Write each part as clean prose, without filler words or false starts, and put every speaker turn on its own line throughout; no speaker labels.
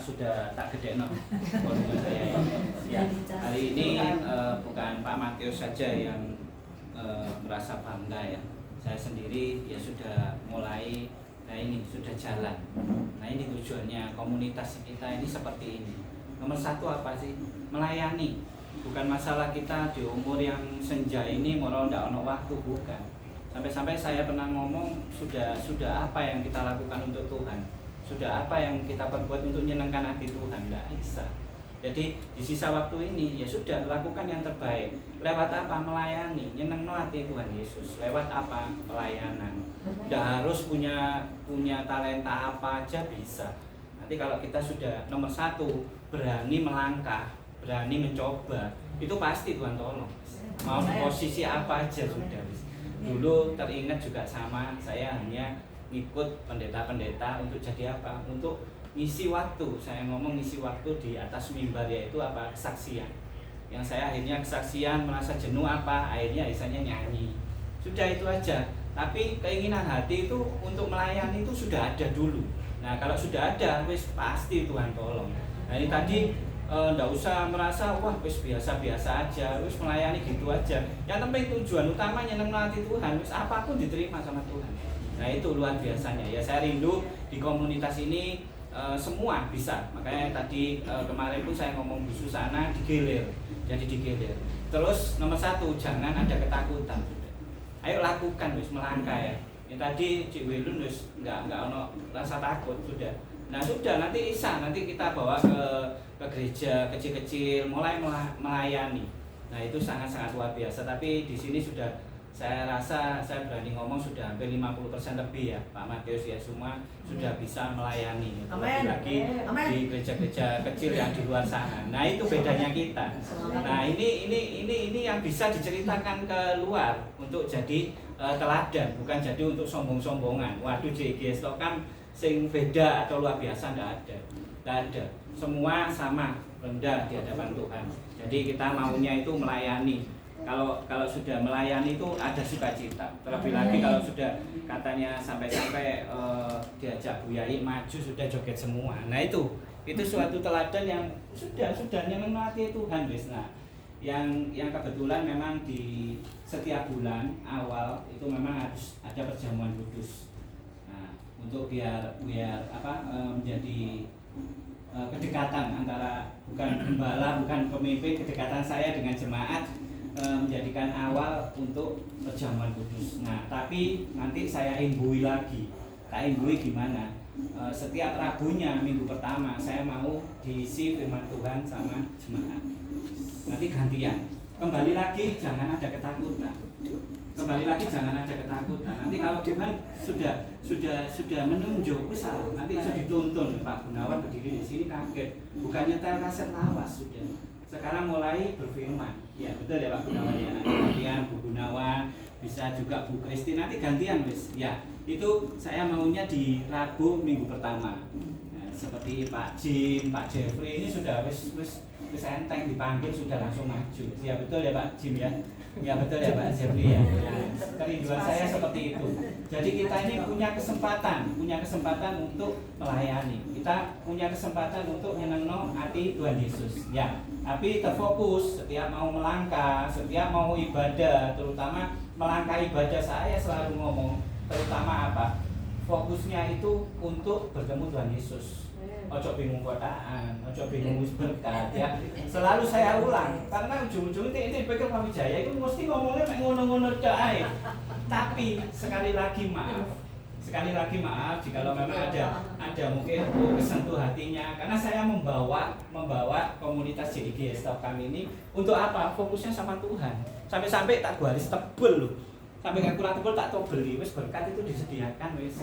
sudah tak gede no volume saya ya. Hari ini bukan Pak Matius saja yang merasa bangga ya. Saya sendiri ya sudah mulai, nah ini sudah jalan. Nah ini tujuannya komunitas kita ini seperti ini. Nomor satu apa sih? Melayani. Bukan masalah kita di umur yang senja ini mau ndak ono waktu, bukan. Sampai-sampai saya pernah ngomong sudah apa yang kita lakukan untuk Tuhan, sudah apa yang kita perbuat untuk menyenangkan hati Tuhan, tidak bisa. Jadi di sisa waktu ini ya sudah lakukan yang terbaik. Lewat apa? Melayani, nyenengno hati Tuhan Yesus. Lewat apa? Pelayanan. Tidak harus punya talenta apa aja bisa. Nanti kalau kita sudah nomor satu berani melangkah, berani mencoba, itu pasti Tuhan tolong. Mau di posisi apa aja sudah. Dulu teringat juga sama, saya hanya ngikut pendeta-pendeta untuk jadi apa? Untuk ngisi waktu. Saya ngomong ngisi waktu di atas mimbar, yaitu apa? Kesaksian. Yang saya akhirnya kesaksian merasa jenuh apa? Akhirnya misalnya nyanyi. Sudah itu aja. Tapi keinginan hati itu untuk melayani itu sudah ada dulu. Nah kalau sudah ada, wis pasti Tuhan tolong. Nah ini tadi ndak usah merasa wah wis biasa-biasa aja, wis melayani gitu aja. Yang penting tujuan utama nyenengno hati Tuhan, wis apapun diterima sama Tuhan. Nah itu luar biasanya ya. Saya rindu di komunitas ini semua bisa. Makanya tadi kemarin pun saya ngomong Bu Susana digilir. Jadi digilir. Terus nomor satu jangan ada ketakutan. Ayo lakukan wis melangkah ya. Yang tadi Cik Wilun wis enggak ono rasa takut sudah. Nah sudah nanti kita bawa ke gereja kecil-kecil mulai melayani. Nah itu sangat-sangat luar biasa. Tapi di sini sudah saya rasa saya berani ngomong sudah hampir 50% lebih ya Pak Matius ya, semua sudah bisa melayani. Lagi di gereja-gereja kecil yang di luar sana. Nah itu bedanya kita. Nah ini yang bisa diceritakan ke luar untuk jadi teladan, bukan jadi untuk sombong-sombongan. Waduh JGS kan sing beda atau luar biasa, tidak ada. Semua sama rendah di hadapan Tuhan. Jadi kita maunya itu melayani. Kalau sudah melayani itu ada sukacita. Terlebih lagi kalau sudah katanya sampai diajak Bu Yai maju sudah joget semua. Nah itu suatu teladan yang sudah nyenengno hati Tuhan wis. Nah, yang kebetulan memang di setiap bulan awal itu memang harus ada perjamuan kudus. Untuk biar menjadi kedekatan antara bukan gembala, bukan pemimpin, kedekatan saya dengan jemaat menjadikan awal untuk perjamuan kudus. Nah, tapi nanti saya imbui lagi. Tak imbui gimana? Setiap Rabunya minggu pertama saya mau diisi firman Tuhan sama jemaat. Nanti gantian. Kembali lagi jangan ada ketakutan. Nanti kalau Tuhan sudah menunjuk, salah. Nanti sudah dituntun Pak Gunawan berdiri di sini kaget. Bukannya tel kaset lawas sudah. Sekarang mulai berfirman. Ya betul ya Pak Gunawan ya. Nanti gantian Bu Gunawan, bisa juga Bu Kristi. Nanti gantian wis. Ya itu saya maunya di Rabu minggu pertama. Nah, seperti Pak Jim, Pak Jeffrey ini sudah wis enteng dipanggil sudah langsung maju. Ya betul ya Pak Jim ya. Ya betul ya Pak Jeffrey ya. Kerinduan saya seperti itu. Jadi kita ini punya kesempatan untuk melayani. Kita punya kesempatan untuk nyenengno hati Tuhan Yesus. Ya. Tapi terfokus setiap mau melangkah, setiap mau ibadah, terutama melangkah ibadah saya selalu ngomong, terutama apa? Fokusnya itu untuk bertemu Tuhan Yesus. Ojo bingung kotaan, ojo bingung berkat ya. Selalu saya ulang karena ujung-ujungnya ini pikir Pak Wijaya itu mesti ngomongnya kayak ngono-ngono aja. Tapi sekali lagi maaf jika memang ada mungkin kesentuh hatinya, karena saya membawa komunitas JDG Stop kami ini untuk apa? Fokusnya sama Tuhan. Sampai-sampai tak garis tebel loh. Sampai kan kurang tebel tak tahu beli, wis berkat itu disediakan wis.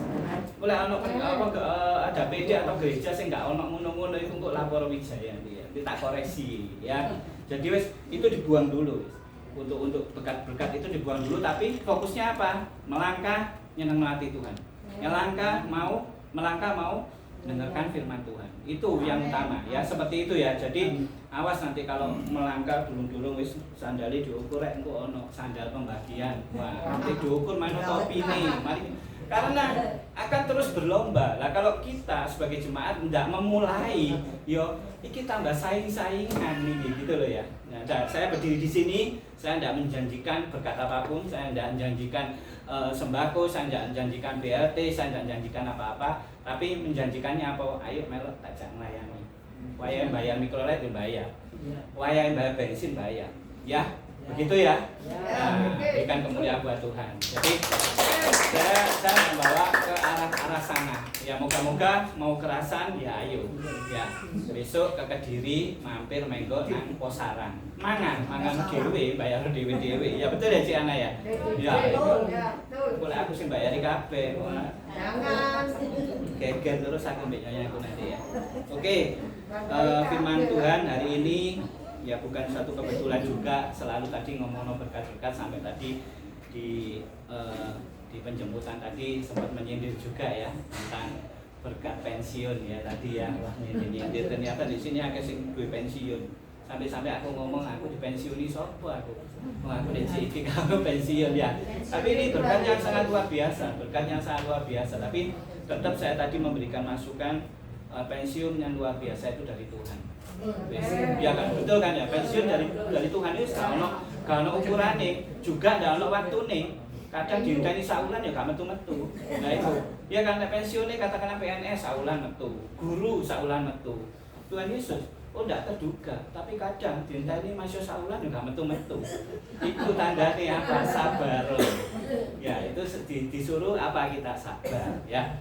Oleh ada PD atau gereja sing enggak ono ngono-ngono itu untuk lapor Wijaya nanti tak koreksi ya. Jadi wis itu dibuang dulu wis. Untuk berkat-berkat itu dibuang dulu, tapi fokusnya apa? Melangkah nyenengno hati Tuhan. Melangkah mau dengarkan firman Tuhan. Itu yang utama ya, seperti itu ya. Jadi awas nanti kalau melangkah dulung-dulung wis sandali diukur rek engko ono sandal pembagian. Wah, nanti diukur mana topi nih. Karena akan terus berlomba. Lah kalau kita sebagai jemaat tidak memulai, yo iki tambah saing-saingan nih gitu loh ya. Nah, saya berdiri di sini, saya tidak menjanjikan berkat apapun, saya tidak menjanjikan sembako, saya tidak menjanjikan BLT, saya tidak menjanjikan apa-apa, tapi menjanjikannya apa? Ayo melok tajak melayani. Wayang bayar mikrolet bayar. Wayang bayar bensin bayar. Ya, begitu ya. Nah, berikan kemuliaan buat Tuhan. Jadi saya membawa ke arah sana. Ya moga-moga mau kerasan ya ayo. Ya besok ke Kediri mampir menggo nang Posaran. Mangan dhewe bayar dhewe. Ya betul ya Cik Ana ya. Ya. Boleh aku sih bayari kabeh. Jangan. Geger terus aku mbek nyonya aku nanti ya. Oke. Firman Tuhan hari ini ya bukan satu kebetulan juga, selalu tadi ngomong berkat-berkat sampai tadi di penjemputan tadi sempat menyindir juga ya tentang berkat pensiun ya tadi ya. Wah nyindir ternyata di sini agak sing duwe pensiun. Sampai aku ngomong aku dipensiuni sopo aku. Wah aku iki kamu pensiun ya. Tapi ini berkat yang sangat luar biasa, berkat yang sangat luar biasa. Tapi tetap saya tadi memberikan masukan pensiun yang luar biasa itu dari Tuhan. Ya kan betul kan ya, pensiun dari Tuhan itu kalau ukurannya juga dalam waktu nih. Kadang diinteni saulan ya gak metu-metu. Nah itu, ya kan pensiunnya katakanlah PNS saulan metu, guru saulan metu. Tuhan Yesus, tidak terduga, tapi kadang diinteni masih saulan ya gak metu-metu. Itu tandanya apa? Sabar. Ya itu disuruh apa kita sabar ya.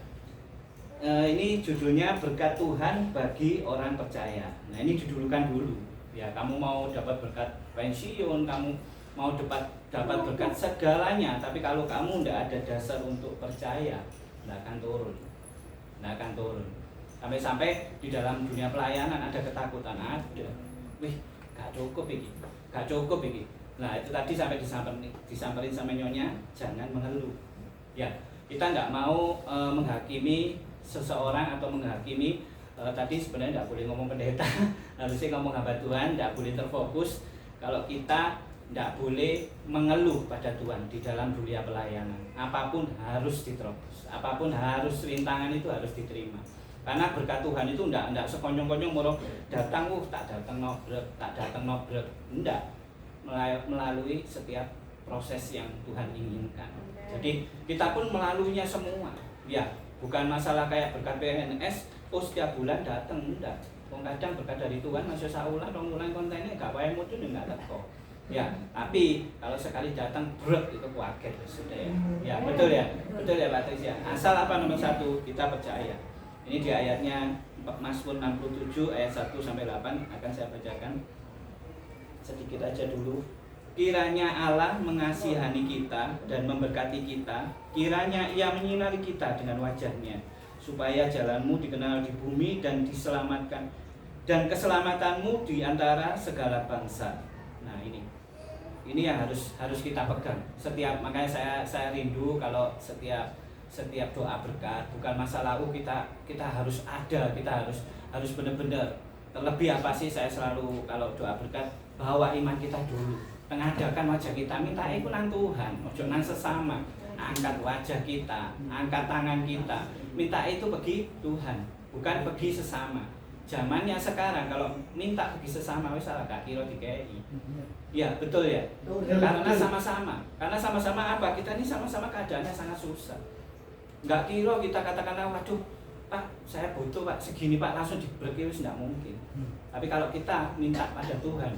Ini judulnya berkat Tuhan bagi orang percaya. Nah ini didulukan dulu. Ya kamu mau dapat berkat pensiun, kamu mau dapat berkat segalanya, tapi kalau kamu tidak ada dasar untuk percaya, tidak akan turun. Sampai di dalam dunia pelayanan ada ketakutan, ada. Wih, gak cukup ini. Nah itu tadi sampai disamperin sama nyonya, jangan mengeluh. Ya, kita nggak mau menghakimi seseorang atau menghakimi. Tadi sebenarnya tidak boleh ngomong pendeta, harusnya ngomong hamba Tuhan, tidak boleh terfokus. Kalau kita tidak boleh mengeluh pada Tuhan di dalam dunia pelayanan. Apapun harus diterobos, apapun harus rintangan itu harus diterima. Karena berkat Tuhan itu tidak sekonyong-konyong moro datang tak datang nobrek, tidak. Melalui setiap proses yang Tuhan inginkan. Jadi kita pun melaluinya semua. Ya, bukan masalah kayak berkat PNS, setiap bulan datang enggak. Kadang berkat dari Tuhan masih saulan, rong-wulan kontennya gak wae mutu enggak teko. Ya, tapi kalau sekali datang brek itu kaget sudah ya. Ya, betul ya Pak Tris ya. Asal apa nomor 1 kita percaya. Ini di ayatnya Mazmur 67 ayat 1 sampai 8 akan saya bacakan sedikit aja dulu. Kiranya Allah mengasihani kita dan memberkati kita, kiranya Ia menyinari kita dengan wajah-Nya, supaya jalanmu dikenal di bumi dan diselamatkan, dan keselamatanmu di antara segala bangsa. Nah ini yang harus kita pegang. Makanya saya rindu kalau setiap doa berkat bukan masalah kita harus ada, kita harus benar-benar. Terlebih apa sih saya selalu kalau doa berkat bawa iman kita dulu. Mengadakan wajah kita, minta itu nang Tuhan, ojo nang sesama. Angkat wajah kita, angkat tangan kita, minta itu bagi Tuhan, bukan bagi sesama. Zamannya sekarang kalau minta bagi sesama wis salah gak kira dikei. Ya, betul ya. Karena sama-sama apa? Kita ini sama-sama keadaannya sangat susah. Enggak kira kita katakanlah waduh, Pak, saya butuh Pak segini Pak, langsung diberki wis enggak mungkin. Tapi kalau kita minta pada Tuhan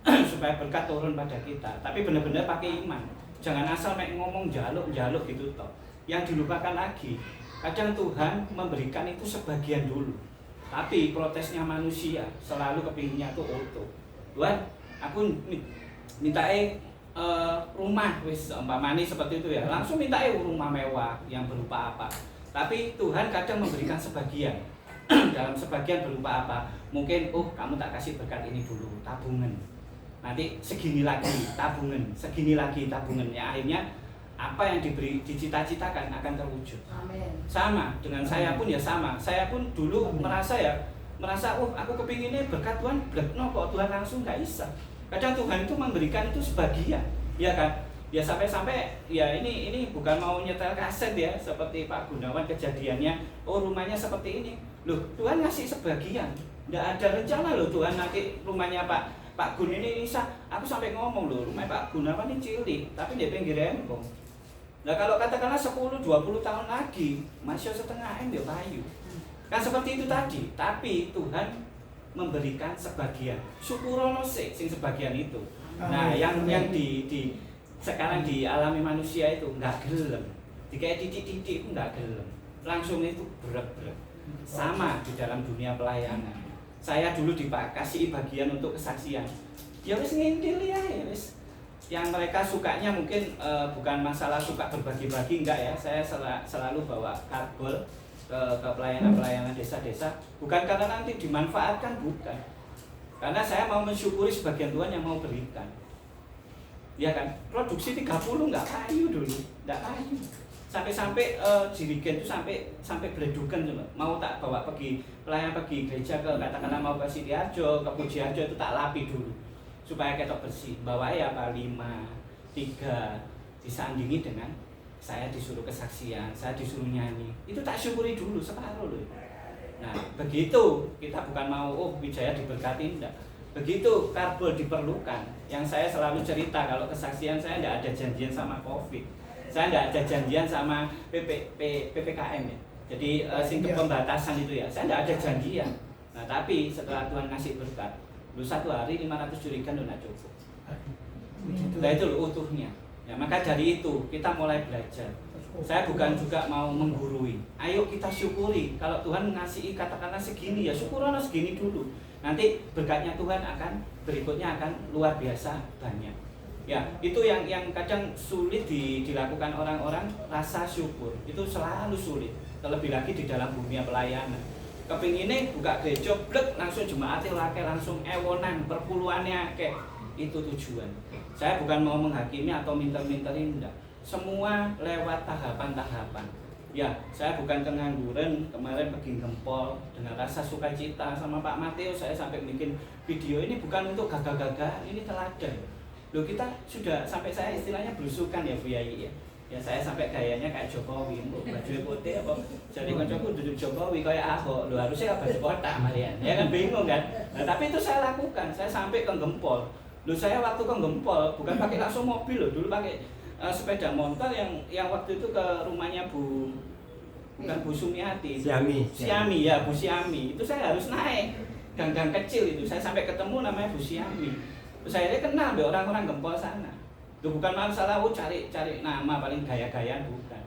supaya berkat turun pada kita, tapi benar-benar pakai iman. Jangan asal ngomong jaluk gitu toh. Yang dilupakan lagi, kadang Tuhan memberikan itu sebagian dulu. Tapi protesnya manusia selalu kepinginnya tuh utuh. Tuhan, aku minta rumah wis umpamane seperti itu ya. Langsung minta rumah mewah yang berupa apa. Tapi Tuhan kadang memberikan sebagian. Dalam sebagian berupa apa? Mungkin kamu tak kasih berkat ini dulu, tabungan. Nanti segini lagi tabungan. Ya akhirnya apa yang dicita-citakan akan terwujud. Amin. Sama dengan saya pun ya sama. Saya pun dulu merasa aku kepinginnya berkat Tuhan, kok Tuhan langsung nggak bisa. Kadang Tuhan itu memberikan itu sebagian, ya kan? Ya sampai-sampai ya ini bukan mau nyetel kaset ya seperti Pak Gunawan kejadiannya, oh rumahnya seperti ini. Loh, Tuhan ngasih sebagian. Nggak ada rencana loh Tuhan nanti rumahnya Pak Gun ini aku sampai ngomong loh, rumah Pak Gunawan ini cilik, tapi di pinggir rempong. Nah kalau katakanlah 10-20 tahun lagi, masih setengah M ya payu. Kan seperti itu tadi, tapi Tuhan memberikan sebagian. Syukurono sing sebagian itu. Nah, yang sekarang dialami manusia itu nggak gelem, kayak titik-titik itu nggak gelem, langsung itu berat-berat. Sama di dalam dunia pelayanan. Saya dulu dikasih bagian untuk kesaksian. Ya wis ngintil ya wis. Yang mereka sukanya mungkin bukan masalah suka berbagi-bagi, enggak ya. Saya selalu bawa karbol ke pelayanan-pelayanan desa-desa, bukan karena nanti dimanfaatkan, bukan. Karena saya mau mensyukuri sebagian Tuhan yang mau berikan. Ya kan, produksi 30 nggak kayu dulu, nggak kayu. Sampai jirigen itu sampai beledukan cuma. Mau tak bawa pergi pelayan pergi gereja ke katakanlah mau ke Sidiarjo, ke Pujiarjo itu tak lapi dulu supaya ketok bersih. Bawa ya apa 5, 3 disandingi dengan saya disuruh kesaksian, saya disuruh nyanyi. Itu tak syukuri dulu separuh loh. Nah begitu kita bukan mau Wijaya diberkati, enggak. Begitu karbol diperlukan, yang saya selalu cerita kalau kesaksian saya tidak ada janjian sama COVID, saya tidak ada janjian sama PPKM ya. Jadi singkep pembatasan itu ya, saya tidak ada janjian. Nah tapi setelah Tuhan ngasih berkat, lu 1 hari 500 jerigen udah cukup. Nah itu loh utuhnya. Ya maka dari itu kita mulai belajar. Saya bukan juga mau menggurui. Ayo kita syukuri. Kalau Tuhan ngasih katakanlah segini ya syukurlah segini dulu. Nanti berkatnya Tuhan berikutnya akan luar biasa banyak. Ya, itu yang kadang sulit dilakukan orang-orang, rasa syukur. Itu selalu sulit. Terlebih lagi di dalam dunia pelayanan. Kepinginnya buka gereja, blek langsung jemaatnya laki langsung ewonan, perpuluhannya kayak itu tujuan. Saya bukan mau menghakimi atau minter-minterin enggak. Semua lewat tahapan-tahapan. Ya, saya bukan pengangguran, kemarin pergi Gempol dengan rasa sukacita sama Pak Mateo, saya sampai bikin video ini bukan untuk gagah-gagah, ini teladan. Loh kita sudah sampai saya istilahnya belusukan ya Bu Yai ya. Ya saya sampai gayanya kayak Jokowi, baju putih apa. Jadi kancaku duduk Jokowi kayak Ahok, loh harusnya baju kotak Marian. Ya kan bingung kan? Nah, tapi itu saya lakukan, saya sampai ke Gempol. Loh saya waktu ke Gempol bukan pakai langsung mobil loh, dulu pakai sepeda motor yang waktu itu ke rumahnya bukan Bu Sumiati, Siami ya Bu Siami, itu saya harus naik gang-gang kecil itu, saya sampai ketemu namanya Bu Siami, terus saya kenal deh orang-orang Gempol sana. Itu bukan masalah cari nama paling gaya-gayaan, bukan,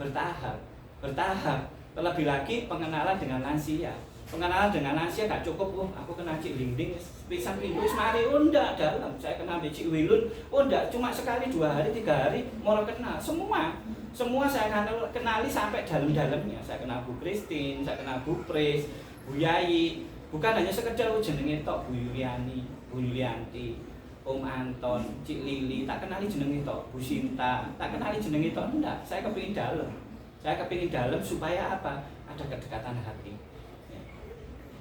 bertahap, terlebih lagi pengenalan dengan lansia. Pengenalan dengan lansia gak cukup, aku kenal Cik Lingding, pisan pintu mari, enggak dalam. Saya kenal Cik Wilun, enggak cuma sekali, 2 hari, 3 hari, mau kenal. Semua saya kenali sampai dalam-dalamnya. Saya kenal Bu Christine, saya kenal Bu Pris, Bu Yai. Bukan hanya sekedar jenenge tok, Bu Yuliani, Bu Yulianti, Om Anton, Cik Lili, tak kenali jenenge tok, Bu Sinta, tak kenali jenenge tok, enggak. Saya kepingin dalam. Saya kepingin dalam supaya apa? Ada kedekatan hati.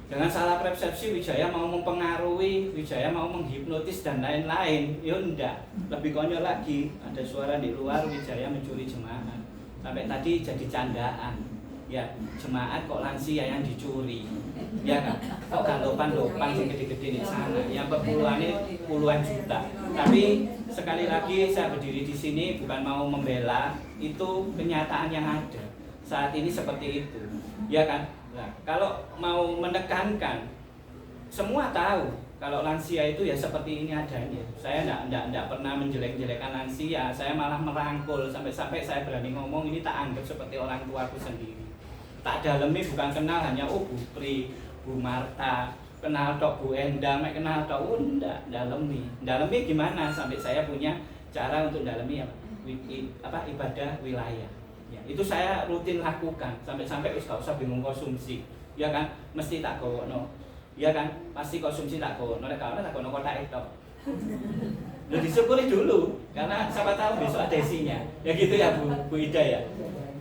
Dengan salah persepsi Wijaya mau mempengaruhi, Wijaya mau menghipnotis dan lain-lain. Ya enggak, lebih konyol lagi. Ada suara di luar Wijaya mencuri jemaat. Sampai tadi jadi candaan. Ya, jemaat kok lansia yang dicuri. Ya kan? Kok galopan-lopan yang gede-gede di sana. Yang perpuluhannya puluhan juta. Tapi sekali lagi saya berdiri di sini bukan mau membela, itu kenyataan yang ada. Saat ini seperti itu. Ya kan? Nah, kalau mau menekankan, semua tahu kalau lansia itu ya seperti ini adanya. Saya enggak pernah menjelek-jelekan lansia, saya malah merangkul sampai saya berani ngomong ini tak anggap seperti orang tuaku sendiri. Tak dalemi bukan kenal hanya Bu Pri, Bu Marta, kenal tok Bu Endang, kenal tok enggak dalemi. Dalemi gimana sampai saya punya cara untuk dalemi ibadah wilayah. Ya, itu saya rutin lakukan sampai wis gak usah bingung konsumsi. Ya kan, mesti tak gowono. Ya kan, pasti konsumsi tak gowono, nek gak tak gowono kotak itu. Lu disyukuri dulu karena siapa tahu besok ada isinya. Ya gitu ya Bu Ida ya.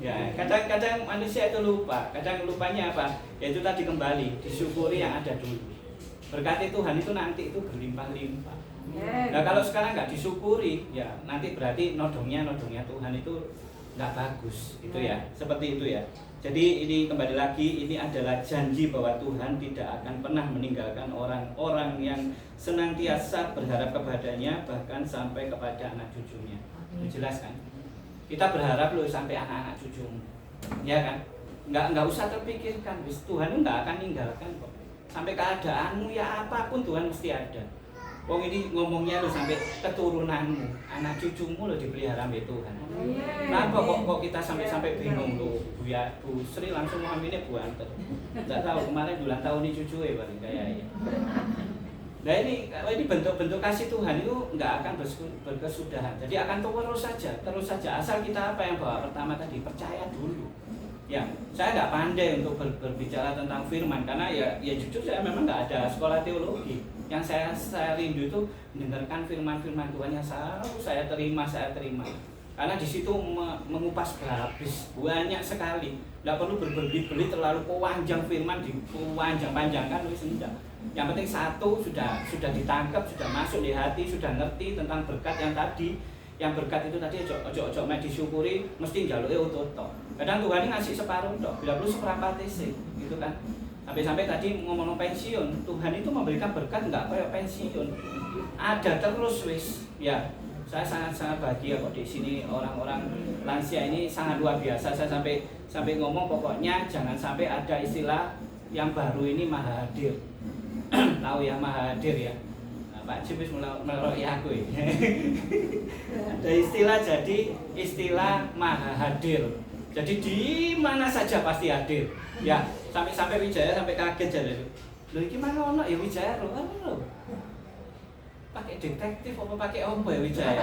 Ya, kadang-kadang manusia itu lupa. Kadang lupanya apa? Yaitu tadi kembali disyukuri yang ada dulu. Berkati Tuhan itu nanti itu berlimpah-limpah. Nah kalau sekarang nggak disyukuri, ya nanti berarti nodongnya Tuhan itu nggak bagus, itu ya, seperti itu ya. Jadi ini kembali lagi, ini adalah janji bahwa Tuhan tidak akan pernah meninggalkan orang-orang yang senantiasa berharap kepadanya, bahkan sampai kepada anak cucunya. Itu jelas kan? Kita berharap loh sampai anak-anak cucumu, ya kan? Nggak usah terpikirkan, Tuhan itu nggak akan ninggalkan kok. Sampai keadaanmu ya apapun Tuhan mesti ada. Wong ini ngomongnya lo sampai keturunanmu, anak cucumu lo dipelihara oleh Tuhan. Kenapa kok kita sampai bingung lo? Bu Sri langsung mau hamilnya buanter. Nggak tahu kemarin bulan tahun ini cucu ya paling kayaknya. Nah ini bentuk kasih Tuhan itu nggak akan berkesudahan. Jadi akan terus saja. Asal kita apa yang bawa pertama tadi, percaya dulu. Ya, saya nggak pandai untuk berbicara tentang firman karena ya jujur saya memang nggak ada sekolah teologi. Yang saya rindu itu mendengarkan firman-firman Tuhan yang selalu saya terima. Karena di situ mengupas habis banyak sekali. Nggak perlu berbeli terlalu panjang firman panjangkan wis enggak. Yang penting satu sudah ditangkap, sudah masuk di hati, sudah ngerti tentang berkat yang tadi. Yang berkat itu tadi ojo mek disyukuri mesti njaluke utuh-utuh. Kadang Tuhan ini ngasih separuh tok, bila perlu seperempat sih, gitu kan. Sampai tadi ngomong pensiun, Tuhan itu memberikan berkat enggak kayak pensiun. Ada terus wis. Ya, saya sangat bahagia kok di sini orang-orang lansia ini sangat luar biasa. Saya sampai ngomong pokoknya jangan sampai ada istilah yang baru ini maha hadir. Tahu ya maha hadir ya. Pak Jibis meleroi aku ya. Ada istilah maha hadir. Jadi di mana saja pasti hadir. Ya, sampai Wijaya sampai kaget jadi. Loh iki mana ono ya Wijaya lho. Pakai detektif apa pakai apa ya Wijaya?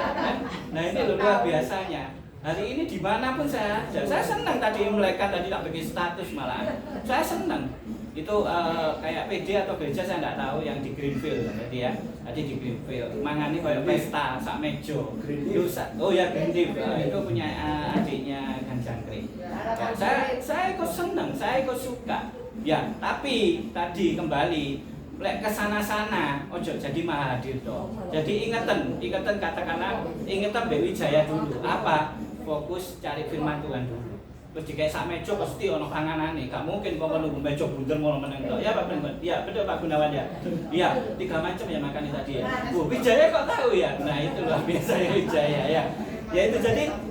Nah ini luar biasanya. Hari ini dimanapun saya senang tadi melekat tadi tak bikin status malah. Saya senang. Itu kayak PD atau gereja saya nggak tahu yang di Greenfield tadi ya. Tadi di Greenfield mangani kayak pesta sak mejo. Oh ya Greenfield itu punya adiknya Gan Jangkrik. Ya, saya ikut senang, saya ikut suka. Ya, tapi tadi kembali lek kesana-sana ojo jadi maha hadir toh. Jadi ingetan katakanlah ingetan Mbak Wijaya dulu. Apa? Fokus cari firman Tuhan dulu. Terus jika sak mejo pasti ono panganane, gak mungkin kok menunggu mejo bunder mau meneng tok. Ya Pak Bener. Ya, betul Pak Gunawan ya. Iya, 3 macam ya makan tadi ya. Wijaya kok tahu ya? Nah, itu luar biasa ya Wijaya ya. Ya itu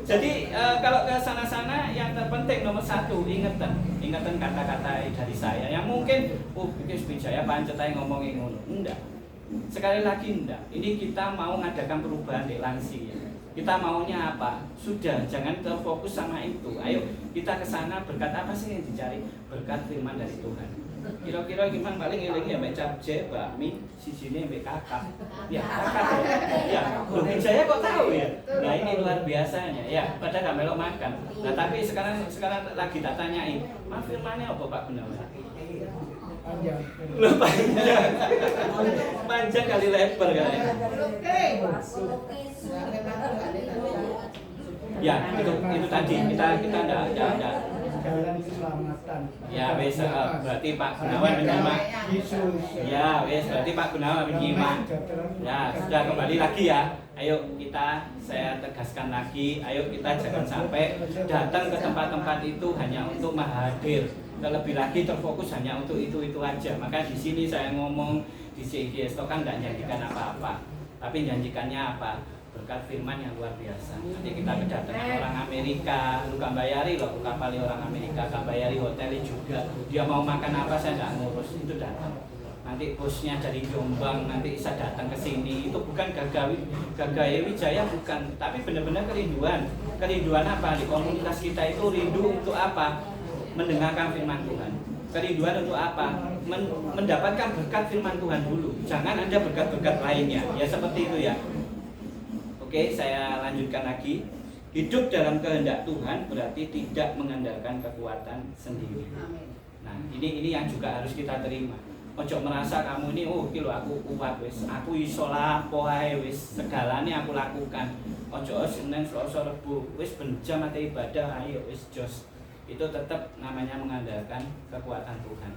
jadi kalau ke sana-sana yang terpenting nomor 1 ingetan kata-kata dari saya. Yang mungkin bikin Wijaya pancet ae ngomongin ngono. Enggak. Sekali lagi enggak. Ini kita mau ngadakan perubahan di lansia. Kita maunya apa? Sudah, jangan terfokus sama itu. Ayo kita ke sana berkat apa sih yang dicari? Berkat firman dari Tuhan. Kira-kira gimana paling ngiling ya mbak Capje, bakmi, sisine mbak kakak. Ya, kakak ya. Loh, Wijaya kok tahu ya? Nah, ini luar biasanya ya. Padahal gak melok makan. Nah, tapi sekarang lagi tak tanyain, "Mas firmannya apa Pak Gunawan?" Panjang kali lebar kali. Ya itu tadi kita enggak
jalan keselamatan.
Ya wes berarti Pak Gunawan menyimak. Ya wes berarti Pak Gunawan menyimak. Ya sudah kembali lagi ya. Ayo saya tegaskan lagi. Ayo kita jangan sampai datang ke tempat-tempat itu hanya untuk maha hadir. Terlebih lagi terfokus hanya untuk itu aja. Maka di sini saya ngomong di CGS itu kan tidak janjikan apa-apa, tapi janjikannya apa? Berkat firman yang luar biasa. Nanti kita kedatangan orang Amerika, lu gak bayari loh, kapali orang Amerika, gak bayari hotelnya juga. Dia mau makan apa saya tidak ngurus, itu datang. Nanti bosnya dari Jombang nanti bisa datang ke sini. Itu bukan gagawi Wijaya bukan, tapi benar-benar kerinduan. Kerinduan apa? Di komunitas kita itu rindu untuk apa? Mendengarkan firman Tuhan. Kerinduan untuk apa? Mendapatkan berkat firman Tuhan dulu. Jangan ada berkat-berkat lainnya. Ya seperti itu ya. Oke, saya lanjutkan lagi. Hidup dalam kehendak Tuhan berarti tidak mengandalkan kekuatan sendiri. Nah, ini yang juga harus kita terima. Ojo merasa kamu ini kilo aku kuat wis, aku iso lapo ae wis, segalanya aku lakukan. Ojo Senin Selasa Rebu wis ben jam ate ibadah ayo wis jos. Itu tetap namanya mengandalkan kekuatan Tuhan.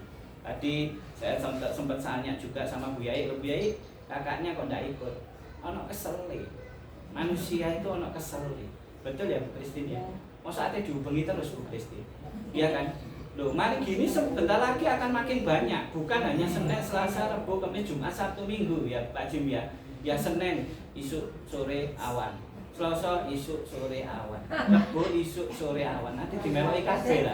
Tadi saya sempat tanya juga sama Bu Yai, Bu Yai kakaknya kok nggak ikut? Ono kesel manusia itu ono kesel. Betul ya Bu Christine ya? Mau saatnya dihubungi terus Bu Christine, iya kan? Loh, mari gini sebentar lagi akan makin banyak. Bukan hanya Senin, Selasa, Rabu, Kamis, Jumat, Sabtu, Minggu ya Pak Jim ya. Ya Senin, isu sore awan. Selasa isu sore awan, Rabu isu sore awan, nanti dimeloi kabeh lah.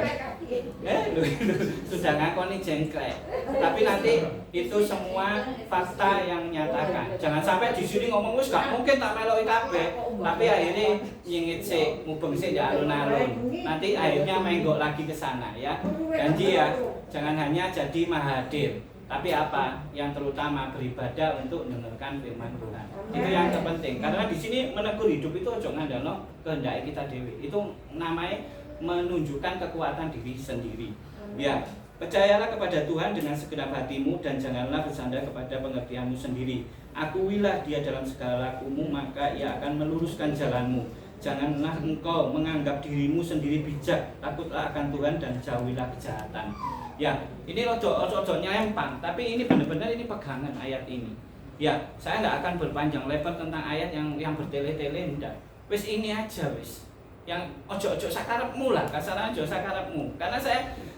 Sudah ngakoni jengkrek. Tapi nanti itu semua fakta yang nyatakan. Jangan sampai di sini ngomong wis gak mungkin tak meloi kabeh, tapi akhirnya nyingit sik, mubeng sik ya alun-alun. Nanti akhirnya menggok lagi ke sana ya. Janji ya, jangan hanya jadi mahadir, tapi apa? Yang terutama beribadah untuk mendengarkan firman Tuhan. Itu yang terpenting. Karena di sini menegur hidup itu ojo ngandalno kehendak kita dewi. Itu namanya menunjukkan kekuatan diri sendiri. Ya, percayalah kepada Tuhan dengan segenap hatimu dan janganlah bersandar kepada pengertianmu sendiri. Akuilah Dia dalam segala lakumu, maka Ia akan meluruskan jalanmu. Janganlah engkau menganggap dirimu sendiri bijak, takutlah akan Tuhan dan jauhilah kejahatan. Ya, ini ojo nyempang, tapi ini benar-benar ini pegangan ayat ini. Ya, saya tidak akan berpanjang lebar tentang ayat yang bertele-tele, enggak. Wis ini aja wis. Yang ojo sakarepmu lah, kasarnya ojo sakarepmu. Karena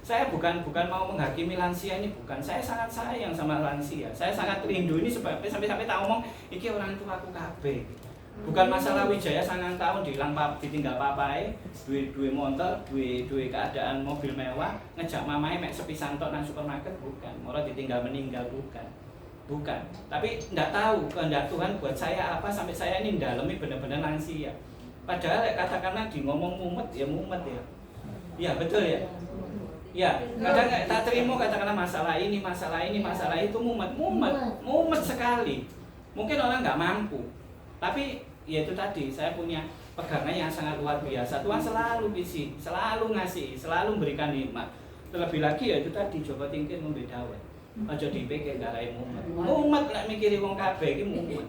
saya bukan mau menghakimi lansia ini, bukan. Saya sangat sayang sama lansia. Saya sangat rindu ini sampai tak ngomong iki orang tua aku kabeh. Bukan masalah Wijaya 9 tahun ditinggal papai, duwe motor, duwe keadaan mobil mewah, ngejak mamai mek sepisan tok nang supermarket, bukan. Mora ditinggal meninggal, bukan. Tapi ndak tahu kehendak Tuhan buat saya apa sampai saya ini ndalemi benar-benar lansia. Padahal katakanlah di ngomong mumet ya. Iya, betul ya. Ya, kadang tak terima katakanlah masalah ini itu mumet sekali. Mungkin orang nggak mampu. Tapi ya itu tadi, saya punya pegangan yang sangat luar biasa. Tuhan selalu visi, selalu ngasih, selalu memberikan nikmat. Terlebih lagi ya itu tadi, coba tingkir membedawet. Aja dipikir garai mumet nek mikiri wong kabeh iki mumet.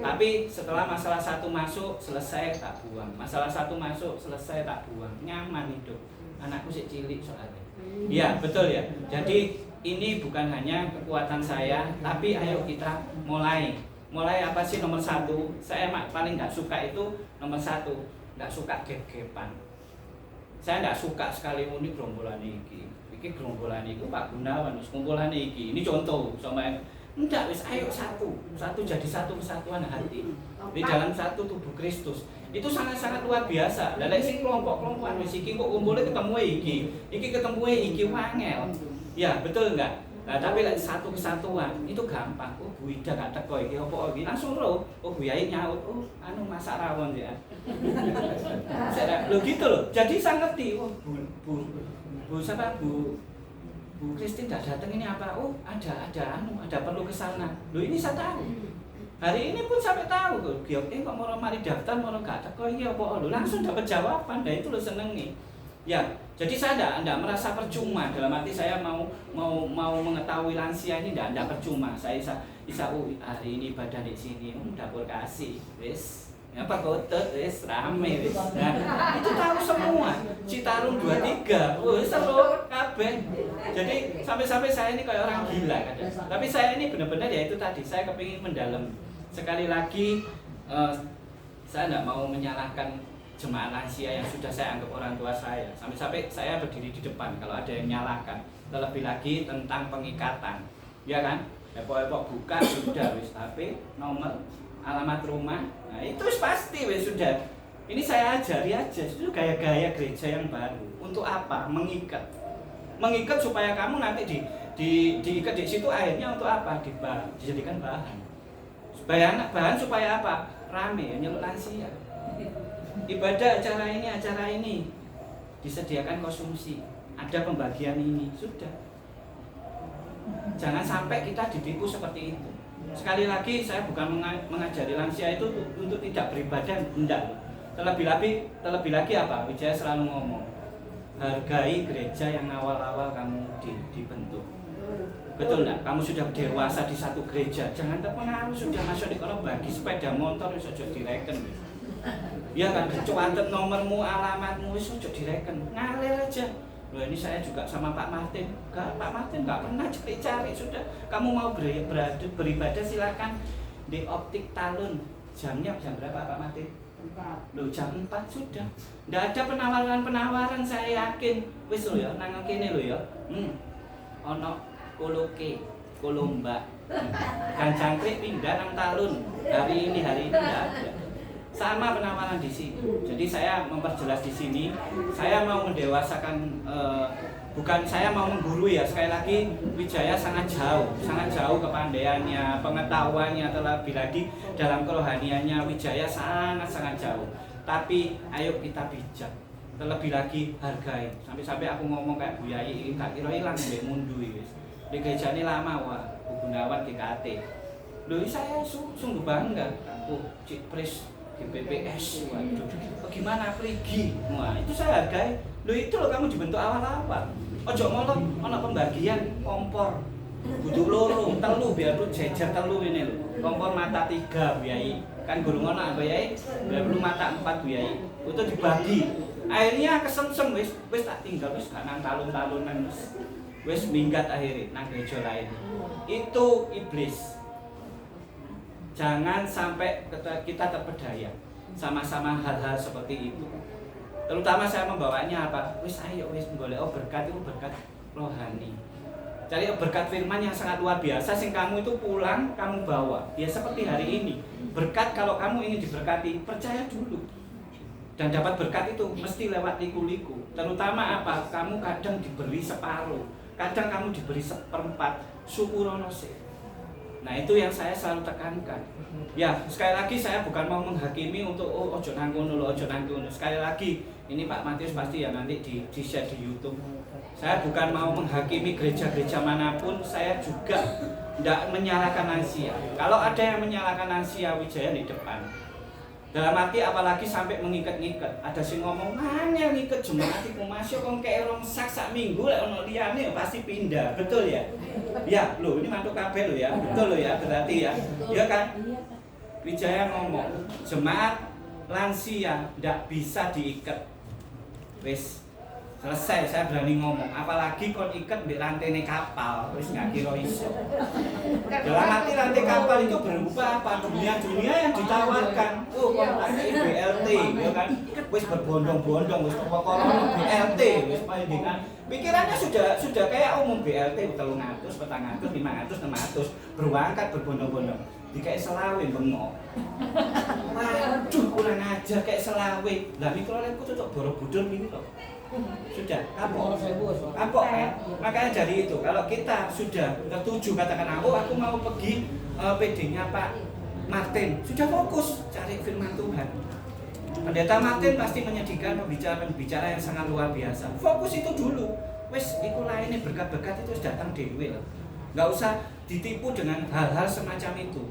Tapi setelah masalah satu masuk, selesai tak buang. Masalah satu masuk, selesai tak buang. Nyaman hidup. Anakku sik cilik soalnya. Iya, betul ya. Jadi ini bukan hanya kekuatan saya, tapi ayo kita mulai apa sih nomor satu? Saya paling nggak suka itu nomor satu, nggak suka gep-gepan. Saya nggak suka sekali ini gerombolan iki gerombolan itu Pak Gunawan, kumpulan iki. Ini contoh, sama enggak wis ayo satu jadi satu kesatuan hati di dalam satu tubuh Kristus. Itu sangat-sangat luar biasa. Lah lek sing kelompok-kelompokan wis iki kok kumpule ketemu iki ketemu iki wangel. Ya, betul enggak? Nah, tapi lek satu kesatuan itu gampang. Oh, Bu Ida gak teko iki opo iki langsung roh. Oh, Bu Yai nyaut. Oh, anu masak rawon ya. Lo gitu loh. Jadi saya ngerti. Oh, Bu siapa Bu Christine tidak datang ini apa? Oh, ada perlu ke sana. Loh, ini saya tahu. Hari ini pun sampai tahu tuh. Kok mau mari daftar mau gak teko iki opo lho. Langsung dapat jawaban. Dan itu lo senengi. Ya, jadi saya tidak merasa percuma. Dalam arti saya mau mengetahui lansia ini tidak percuma. Saya bisa hari ini ibadah di sini, dapur kasih, wis. Apa kotor, wis rame, wis. Nah, itu tahu semua. Citarum 23, wis seru kabeh. Jadi sampai saya ini kayak orang gila kadang. Tapi saya ini benar-benar ya itu tadi. Saya kepingin mendalam. Sekali lagi, saya tidak mau menyalahkan jemaah lansia yang sudah saya anggap orang tua saya. Sampai saya berdiri di depan kalau ada yang nyalakan. Terlebih lagi tentang pengikatan, ya kan? Epok-epok buka sudah wis HP, nomor, alamat rumah. Nah, itu pasti wis sudah. Ini saya ajari aja, itu gaya-gaya gereja yang baru. Untuk apa? Mengikat supaya kamu nanti diikat di situ akhirnya untuk apa? Dijadikan bahan. Bahan supaya apa? Rame, nyeluk lansia. Ibadah acara ini disediakan konsumsi, ada pembagian ini, sudah. Jangan sampai kita ditipu seperti itu. Sekali lagi saya bukan mengajari lansia itu untuk tidak beribadah, enggak. Terlebih lagi apa? Wijaya selalu ngomong, hargai gereja yang awal-awal kamu dibentuk. Betul enggak? Kamu sudah dewasa di satu gereja, jangan terpengaruh sudah masuk di kolam bagi sepeda motor wis aja direken. Ya kan, kecuali nomormu, alamatmu wis ojo direken. Ngalir aja. Loh ini saya juga sama Pak Martin. Pak Martin nggak pernah cari-cari, sudah kamu mau beribadah silakan di Optik Talun. Jamnya jam berapa Pak Martin? Loh jam 4 sudah. Nggak ada penawaran saya yakin. Wis lo ya, nang kene lo ya. Ono koloke, kolomba. Dan jangkrik pindah nang Talun. Hari ini nggak ada. Sama penawaran di sini. Jadi saya memperjelas di sini, saya mau mendewasakan, bukan saya mau menggurui ya. Sekali lagi Wijaya sangat jauh kepandaiannya, pengetahuannya, terlebih lagi dalam kerohaniannya Wijaya sangat jauh. Tapi ayo kita bijak, terlebih lagi hargai. Sampai aku ngomong kayak Bu Yai, tak kira hilang mbek mundu wis. Di gereja ini lama wah, Bu Gunawan GKT. Loh saya sungguh bangga. Cik Pris GPPS, waduh, bagaimana pergi? Wah, itu saya hargai. Loh itu loh kamu dibentuk awal-awal. Ojo ngolong, ono pembagian kompor. Butuh loro, telu biar tuh jejer telu ini loh. Kompor mata 3 Yai. Kan guru ngono apa Yai? Biar perlu mata 4 Yai. Itu dibagi. Akhirnya kesemsem wis tak tinggal wis gak nang talun-talunan wis minggat akhirnya nang gereja lain. Itu iblis. Jangan sampai kita terpedaya sama-sama hal-hal seperti itu. Terutama saya membawanya apa? Wis ayo wis golek berkat itu berkat rohani. Cari berkat firman yang sangat luar biasa sing kamu itu pulang kamu bawa. Ya seperti hari ini. Berkat kalau kamu ingin diberkati, percaya dulu. Dan dapat berkat itu mesti lewat liku-liku. Terutama apa? Kamu kadang diberi separuh, kadang kamu diberi seperempat, syukurono sih. Nah itu yang saya selalu tekankan. Ya sekali lagi saya bukan mau menghakimi untuk ojo nangkono lo, ojo nangkono. Sekali lagi ini Pak Matius pasti ya nanti di share di YouTube. Saya bukan mau menghakimi gereja-gereja manapun. Saya juga tidak menyalahkan lansia. Kalau ada yang menyalahkan lansia Wijaya di depan. Dalam arti apalagi sampai mengikat-ngikat. Ada sing ngomong mana ngikat jemaat iku masuk kok kayak orang sak minggu lek ono liyane pasti pindah. Betul ya? Ya, loh ini mantuk kabeh loh ya. Betul loh ya, berarti ya. Ya kan? Wijaya ngomong, jemaat lansia ndak bisa diikat. Wis selesai saya berani ngomong, apalagi kon ikat di rantene kapal, wis nggak kira iso. Dalam arti rantai kapal itu berupa apa? Dunia yang ditawarkan. Oh, kontraknya BLT, ya kan? Wis berbondong-bondong, wis pokoknya BLT, wis dengan pikirannya sudah kayak umum BLT 300, 400, 500, 600 berangkat berbondong-bondong. Dikai selawe bengok. Waduh, kurang ajar kayak selawe. Lah mikroletku tuh Borobudur ini loh. Sudah, kapok kan? Makanya dari itu, kalau kita sudah tertuju katakan aku mau pergi PD-nya Pak Martin, sudah fokus cari firman Tuhan. Pendeta Martin pasti menyediakan pembicara yang sangat luar biasa. Fokus itu dulu. Wes, iku lainnya berkat-berkat itu datang dewe lah. Nggak usah ditipu dengan hal-hal semacam itu.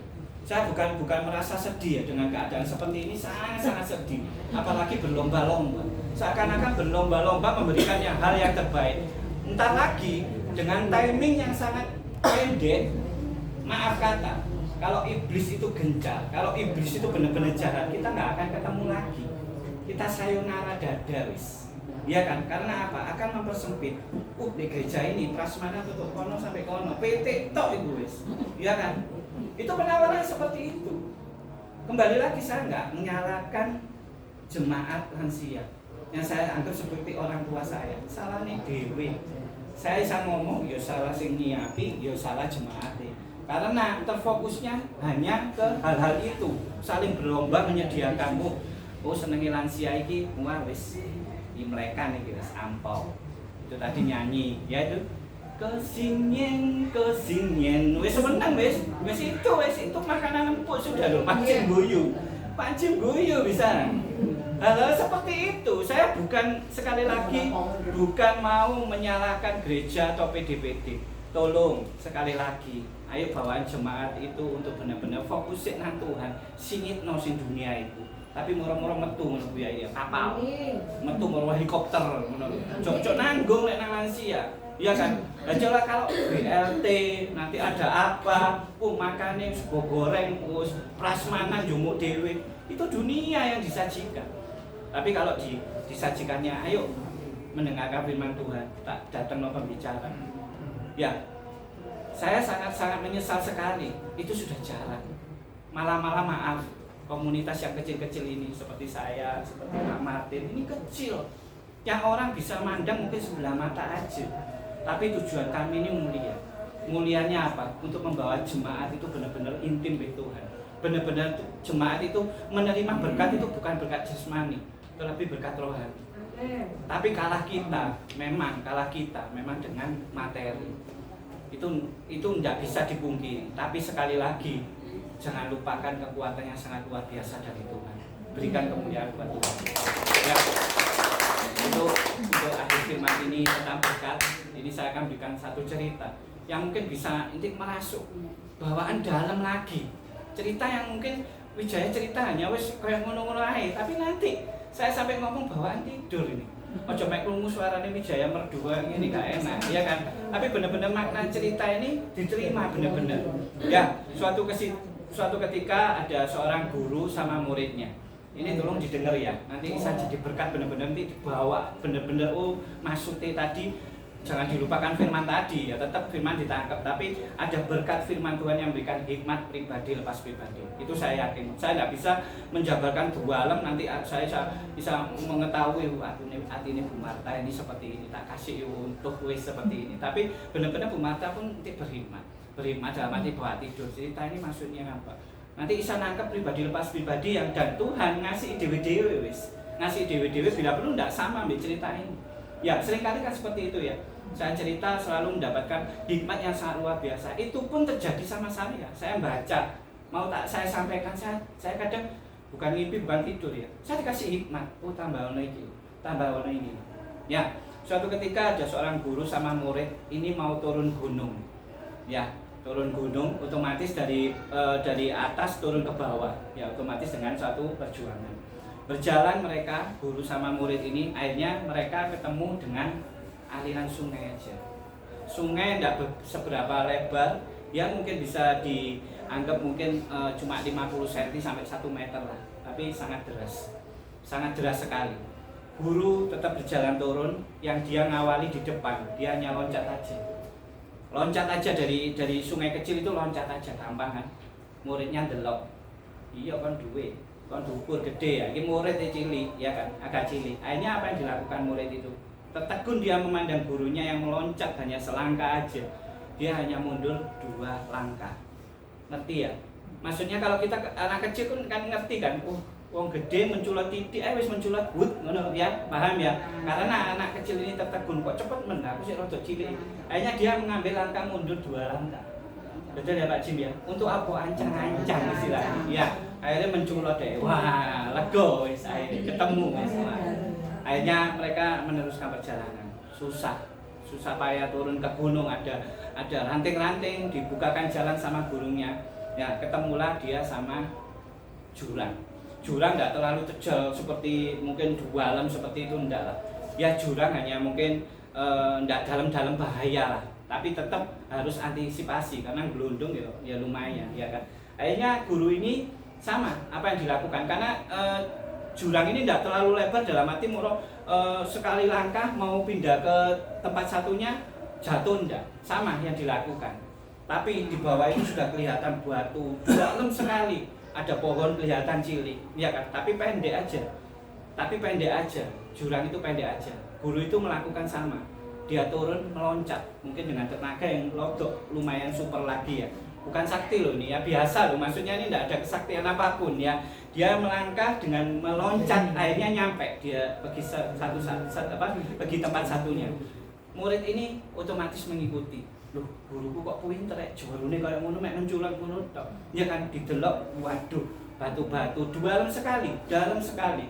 Saya bukan merasa sedih ya dengan keadaan seperti ini, sangat sedih. Apalagi berlomba-lomba. Seakan-akan berlomba-lomba memberikan hal yang terbaik. Entar lagi dengan timing yang sangat pendek, maaf kata, kalau iblis itu gencar, kalau iblis itu benar-benar jahat, kita nggak akan ketemu lagi. Kita sayonara dada wis. Ya kan? Karena apa? Akan mempersempit. Di gereja ini prasmanan tutup kono sampai kono, PT tok itu wis. Ya kan? Itu penawaran seperti itu. Kembali lagi saya nggak menyalahkan jemaat lansia yang saya anggap seperti orang tua saya. Salahnya dewe. Saya bisa ngomong, ya salah sing nyiapi, ya salah jemaat. Karena terfokusnya hanya ke hal-hal itu, saling berlomba menyediakan. Senengi lansia iki, wah wis imlekan iki wis ampau. Itu tadi nyanyi, ya itu kesinyen wis menang wis itu makanan empuk sudah loh, pancing guyu bisa. Hal-hal seperti itu saya sekali lagi bukan mau menyalahkan gereja atau PDPD. Tolong sekali lagi, ayo bawaan jemaat itu untuk benar-benar fokusin nang Tuhan, singitno sing dunia itu. Tapi murah-murah metu ngono ku ya kapal. Metu murah helikopter ngono. Cocok nanggung lek nang lansia. Iya kan? Lah coba kalau BLT nanti ada apa? Makane sego goreng wis prasmanan jumuk dhewe. Itu dunia yang disajikan. Tapi kalau disajikannya ayo mendengarkan firman Tuhan, tak datang no pembicara. Ya, saya sangat-sangat menyesal sekali. Itu sudah jarang. Malah maaf, komunitas yang kecil-kecil ini seperti saya, seperti Pak Martin, ini kecil. Yang orang bisa mandang mungkin sebelah mata aja. Tapi tujuan kami ini mulia. Mulianya apa? Untuk membawa jemaat itu benar-benar intim dengan Tuhan. Benar-benar jemaat itu menerima berkat itu bukan berkat jasmani, tetapi berkat rohani. Tapi kalah kita memang dengan materi. Itu tidak bisa dipungkiri. Tapi sekali lagi, jangan lupakan kekuatan yang sangat luar biasa dari Tuhan. Berikan kemuliaan buat Tuhan. Ya. Untuk akhir firman ini tentang berkat, ini saya akan berikan satu cerita yang mungkin bisa intik merasuk bawaan dalam lagi. Cerita yang mungkin Wijaya cerita hanya wis kayak ngono-ngono ae, tapi nanti saya sampai ngomong bawaan tidur ini. Ojo mek krungu suarane Wijaya merdua ini gak enak, ya kan? Tapi benar-benar makna cerita ini diterima benar-benar. Ya, suatu ketika ada seorang guru sama muridnya. Ini tolong didengar ya. Nanti bisa jadi berkat benar-benar nanti dibawa benar-benar maksudnya tadi jangan dilupakan firman tadi ya, tetap firman ditangkap, tapi ada berkat firman Tuhan yang memberikan hikmat pribadi lepas pribadi. Itu saya yakin. Saya tidak bisa menjabarkan dua alam, nanti saya bisa mengetahui hati ini Bu Marta ini seperti ini, tak kasih untuk wis seperti ini. Tapi benar-benar Bu Marta pun nanti berhikmat dalam arti bawa tidur. Cerita ini maksudnya apa? Nanti bisa nangkep pribadi lepas pribadi yang dan Tuhan ngasih dewe-dewe wis. Ngasih dewe-dewe bila perlu tidak sama ambil cerita ini. Ya, seringkali kan seperti itu ya. Saya cerita selalu mendapatkan hikmat yang sangat luar biasa. Itu pun terjadi sama saya. Saya baca, mau tak saya sampaikan, saya kadang bukan mimpi, bukan tidur ya. Saya dikasih hikmat. Oh, tambah warna ini. Ya, suatu ketika ada seorang guru sama murid ini mau turun gunung. Ya, turun gunung otomatis dari atas turun ke bawah. Ya, otomatis dengan suatu perjuangan. Berjalan mereka, guru sama murid ini, akhirnya mereka ketemu dengan aliran sungai aja. Sungai tidak seberapa lebar, ya mungkin bisa dianggap mungkin cuma 50 cm sampai 1 meter lah, tapi sangat deras sekali. Guru tetap berjalan turun, yang dia ngawali di depan, dia hanya loncat aja dari sungai kecil itu loncat aja, gampang kan? Muridnya delok, iya kan duwe, kan dukur gede ya, ini murid cilik ya kan, agak cilik. Akhirnya apa yang dilakukan murid itu? Tertegun dia memandang gurunya yang meloncat hanya selangkah aja. Dia hanya mundur 2 langkah. Ngerti ya? Maksudnya kalau kita anak kecil kan ngerti kan? Wong gede menculat titik, wis menculat but, ngono ya, paham ya? Karena anak kecil ini tertegun, kok cepet men, aku sih rada cilik. Akhirnya dia mengambil langkah mundur 2 langkah. Betul ya Pak Jim ya? Untuk apa? Ancang-ancang istilahnya. Ya, akhirnya menculat deh. Wah, lego wis akhirnya ketemu wis. Akhirnya mereka meneruskan perjalanan. Susah payah turun ke gunung, ada ranting-ranting, dibukakan jalan sama gurunya. Ya, ketemulah dia sama jurang. Jurang tidak terlalu terjal seperti mungkin dalam seperti itu, enggak lah. Ya jurang hanya mungkin enggak dalam-dalam bahaya lah. Tapi tetap harus antisipasi karena gelundung ya lumayan ya kan. Akhirnya guru ini sama apa yang dilakukan karena jurang ini tidak terlalu lebar dalam arti sekali langkah mau pindah ke tempat satunya jatuh enggak, sama yang dilakukan. Tapi di bawah itu sudah kelihatan batu, dalam sekali, ada pohon kelihatan cilik, ya kan? Tapi pendek aja, jurang itu pendek aja. Guru itu melakukan sama, dia turun meloncat, mungkin dengan tenaga yang lumayan super lagi ya. Bukan sakti loh ini ya, biasa loh, maksudnya ini tidak ada kesaktian apapun ya. Dia melangkah dengan meloncat, akhirnya nyampe dia pergi pergi tempat satunya. Murid ini otomatis mengikuti. Loh, guruku kok pinter ya, jurune kayak ngono mek menculang ngono tok. Ya kan didelok, waduh, batu-batu dalam sekali.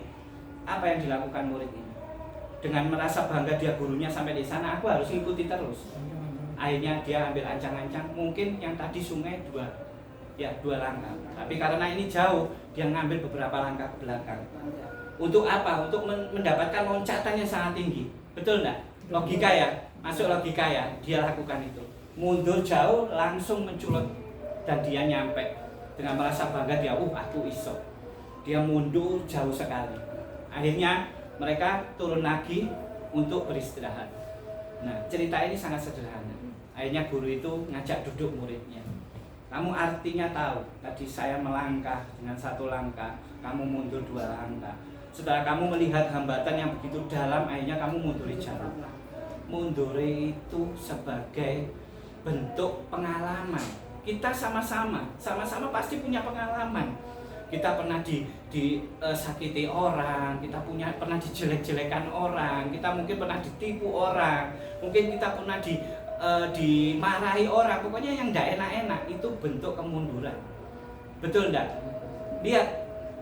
Apa yang dilakukan murid ini? Dengan merasa bangga dia gurunya sampai di sana, aku harus ikuti terus. Akhirnya dia ambil ancang-ancang, mungkin yang tadi sungai 2 langkah. Tapi karena ini jauh, dia ngambil beberapa langkah ke belakang. Untuk apa? Untuk mendapatkan loncatan yang sangat tinggi. Betul enggak? Logika ya, masuk logika ya, dia lakukan itu. Mundur jauh, langsung menculot. Dan dia nyampe. Dengan merasa bangga dia, aku iso. Dia mundur jauh sekali. Akhirnya mereka turun lagi untuk beristirahat. Nah, cerita ini sangat sederhana. Akhirnya guru itu ngajak duduk muridnya. Kamu artinya tahu, tadi saya melangkah dengan 1 langkah, kamu mundur 2 langkah. Setelah kamu melihat hambatan yang begitu dalam, akhirnya kamu mundur jauh. Mundur itu sebagai bentuk pengalaman. Kita sama-sama pasti punya pengalaman. Kita pernah disakiti orang, kita pernah dijelek-jelekan orang, kita mungkin pernah ditipu orang, mungkin kita pernah dimarahi orang, pokoknya yang tidak enak-enak, itu bentuk kemunduran. Betul enggak? Lihat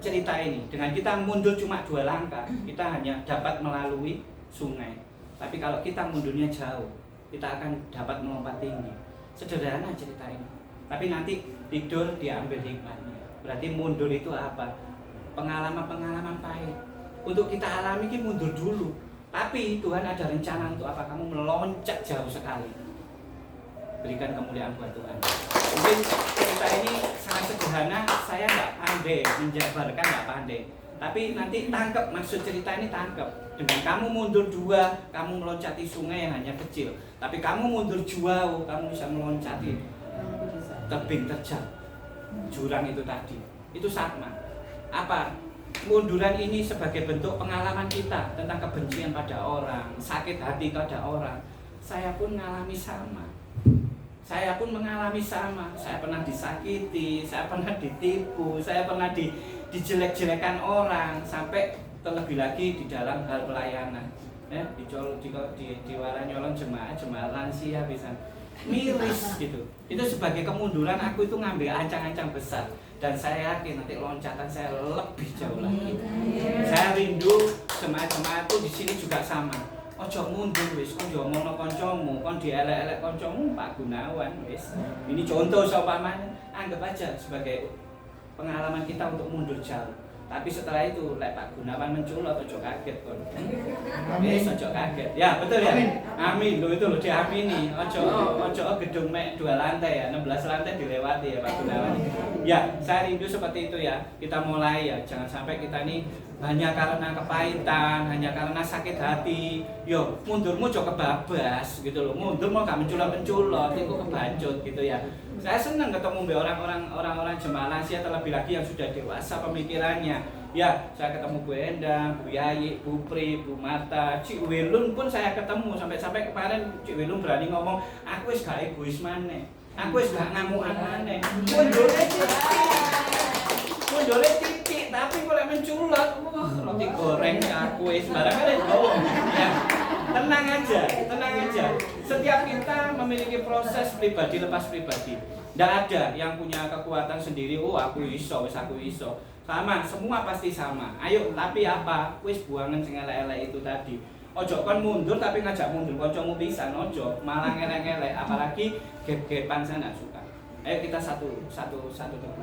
cerita ini, dengan kita mundur cuma 2 langkah, kita hanya dapat melalui sungai. Tapi kalau kita mundurnya jauh, kita akan dapat melompat tinggi. Sederhana cerita ini, tapi nanti tidur diambil hikmahnya. Berarti mundur itu apa? Pengalaman-pengalaman pahit. Untuk kita alami ini mundur dulu. Tapi Tuhan ada rencana untuk apa? Kamu meloncat jauh sekali. Berikan kemuliaan buat Tuhan. Mungkin cerita ini sangat sederhana, saya nggak pandai menjabarkan, nggak pandai. Tapi nanti tangkap, maksud cerita ini tangkap. Dengan kamu mundur 2, kamu meloncati sungai yang hanya kecil. Tapi kamu mundur jauh, kamu bisa meloncati tebing terjal, jurang itu tadi. Itu sama. Apa? Munduran ini sebagai bentuk pengalaman kita tentang kebencian pada orang, sakit hati pada orang. Saya pun mengalami sama. Saya pun mengalami sama. Saya pernah disakiti, saya pernah ditipu, saya pernah dijelek-jelekan orang, sampai terlebih lagi di dalam hal pelayanan. Diwara nyolong jemaah lansia bisa miris gitu. Itu sebagai kemunduran, aku itu ngambil ancang-ancang besar, dan saya yakin nanti loncatan saya lebih jauh lagi. Saya rindu jemaah-jemaah itu di sini juga sama. Ojo mundur wis, ojo ngono kancamu, kon dielek-elek kancamu Pak Gunawan wis. Ini contoh seumpamanya, anggap aja sebagai pengalaman kita untuk mundur jauh. Tapi setelah itu, Pak Gunawan menculot, ojo kaget kon. Ojo kaget. Ya, betul ya? Amin. Loh itu loh diamini. Ojo gedung mek 2 lantai ya, 16 lantai dilewati ya Pak Gunawan. Ya, saya rindu seperti itu ya. Kita mulai ya, jangan sampai kita ini hanya karena kepahitan, hanya karena sakit hati. Yo, mundurmu ojo kebabas gitu loh. Mundur mau gak menculot-menculot, itu kebancut gitu ya. Saya senang ketemu orang-orang jemaah lansia, terlebih lagi yang sudah dewasa pemikirannya. Ya, saya ketemu Bu Endang, Bu Yayi, Bu Pri, Bu Marta, Cik Wilun pun saya ketemu. Sampai kemarin Cik Wilun berani ngomong, aku wis gak egois maneh, aku wis gak ngamukan maneh. Mundure titik, tapi kalau menculot, roti goreng aku wis barangkali ya. Tenang aja. Setiap kita memiliki proses pribadi lepas pribadi. Tidak ada yang punya kekuatan sendiri. Oh, aku iso. Sama, semua pasti sama. Ayo, tapi apa? Wis buangan sing elek-elek itu tadi. Ojo kon mundur tapi ngajak mundur kancamu pisan, ojo. Malah ngelek-ngelek, apalagi gep-gepan saya enggak suka. Ayo kita satu tubuh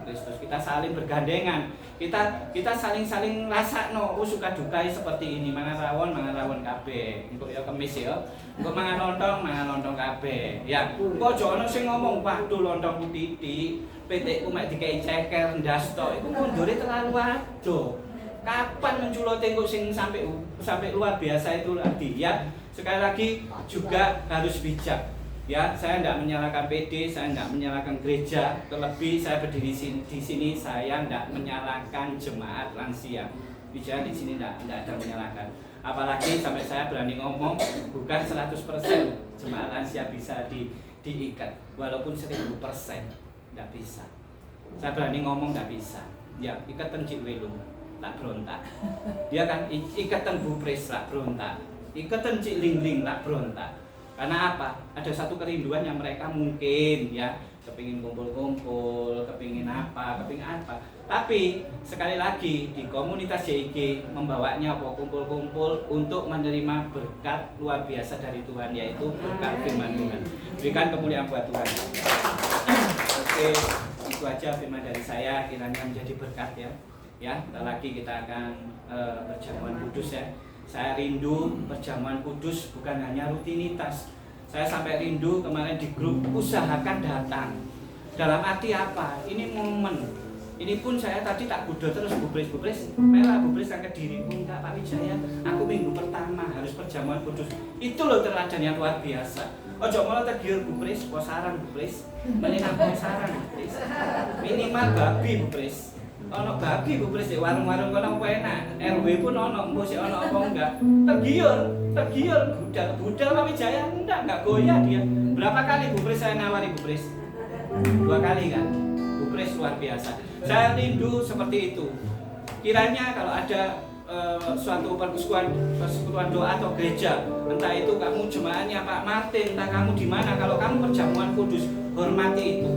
Kristus. Kita saling bergandengan. Kita saling rasakno suka dukai seperti ini. Mangan rawon kabeh. Engko ya kemis ya. Engko mangan lontong kabeh. Ya, kok aja ono sing ngomong, "Waduh lontongku titik, PT-ku mek dikei ceker ndas tok." Iku mundure terlalu adoh. Kapan menculote kok sing sampai luar biasa itu tadi ya. Sekali lagi juga harus bijak. Ya, saya tidak menyalahkan PD, saya tidak menyalahkan gereja, terlebih saya berdiri di sini saya tidak menyalahkan jemaat lansia. Bicara di sini tidak ada menyalahkan. Apalagi sampai saya berani ngomong, bukan 100% jemaat lansia bisa diikat, walaupun 1000% tidak bisa. Saya berani ngomong tidak bisa. Ya, ikatan Cik Wilung tak berontak. Dia kan ikatan Bu Pres tak berontak. Ikatan Cik Ling tak berontak. Karena apa? Ada satu kerinduan yang mereka mungkin ya kepingin kumpul-kumpul, kepingin apa. Tapi sekali lagi di komunitas JIG membawanya kumpul-kumpul untuk menerima berkat luar biasa dari Tuhan, yaitu berkat firman Tuhan. Berikan kemuliaan buat Tuhan. Oke, itu aja firman dari saya, kiranya menjadi berkat ya. Ya, sebentar lagi kita akan berjamuan kudus ya. Saya rindu perjamuan kudus bukan hanya rutinitas. Saya sampai rindu kemarin di grup usahakan datang. Dalam arti apa? Ini momen Ini pun saya tadi tak kudo terus bubris, merah bubris yang ke diriku, enggak Pak Wijaya, aku minggu pertama harus perjamuan kudus. Itu loh teladan yang luar biasa. Ojo malah tergiur bubris, kok sarang bubris, mending aku sarang bubris, minimal babi bubris. Ono babi bubris di warung-warung kono enak, RW pun ono, mesti ono apa enggak? Tergiur, budal Pak Wijaya, enggak goyah dia. Berapa kali bubris saya nawari bubris? 2 kali kan? Bubris luar biasa. Saya rindu seperti itu. Kiranya kalau ada suatu persekutuan doa atau gereja, entah itu kamu jemaahnya Pak Martin, entah kamu di mana, kalau kamu perjamuan kudus, hormati itu.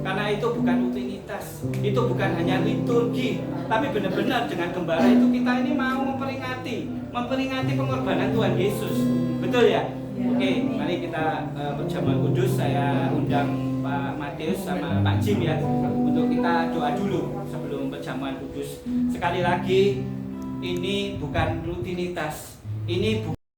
Karena itu bukan rutinitas, itu bukan hanya liturgi, tapi benar-benar dengan gembala itu kita ini mau memperingati pengorbanan Tuhan Yesus. Betul ya? Oke, mari kita perjamuan kudus. Saya undang Pak Matius sama Pak Jim ya, untuk kita doa dulu sebelum perjamuan kudus. Sekali lagi, ini bukan rutinitas, ini bukan